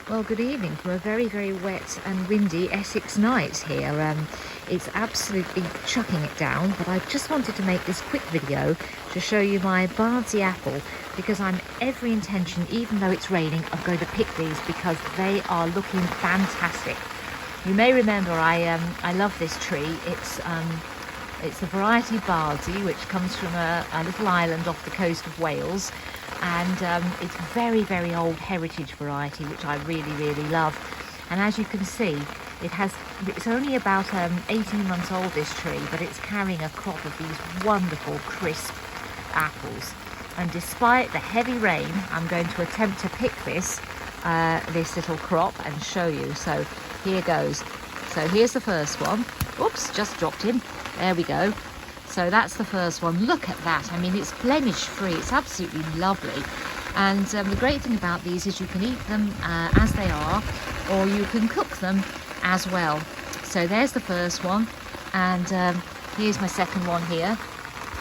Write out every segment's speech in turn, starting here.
Well, good evening from a very, very wet and windy Essex night here. It's absolutely chucking it down, but I just wanted to make this quick video to show you my Bardsey apple, because I'm every intention, even though it's raining, I'm going to pick these because they are looking fantastic. You may remember I love this tree. It's the variety Bardsey, which comes from a little island off the coast of Wales, and it's very, very old heritage variety, which I really, really love. And as you can see, it's only about 18 months old, this tree, but it's carrying a crop of these wonderful crisp apples. And despite the heavy rain, I'm going to attempt to pick this little crop and show you. So here goes. So here's the first one. Oops, just dropped him. There we go. So that's the first one. Look at that. I mean, it's blemish free. It's absolutely lovely. And the great thing about these is you can eat them as they are, or you can cook them as well. So there's the first one. And here's my second one here.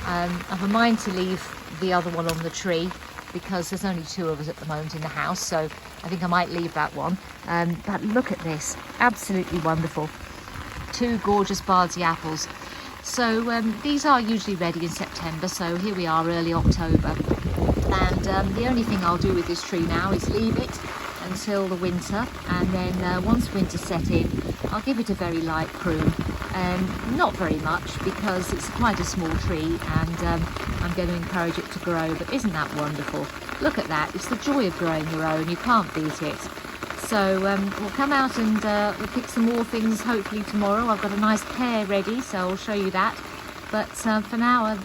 I've a mind to leave the other one on the tree because there's only two of us at the moment in the house. So I think I might leave that one. But look at this. Absolutely wonderful. Two gorgeous Bardsey apples. So these are usually ready in September, so here we are, early October. And the only thing I'll do with this tree now is leave it until the winter, and then once winter set in, I'll give it a very light prune. Not very much, because it's quite a small tree, and I'm going to encourage it to grow. But isn't that wonderful? Look at that. It's the joy of growing your own. You can't beat it. So we'll come out and we'll pick some more things hopefully tomorrow. I've got a nice pear ready, so I'll show you that. But for now,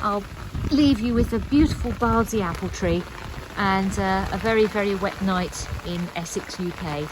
I'll leave you with a beautiful Bardsey apple tree and a very, very wet night in Essex, UK.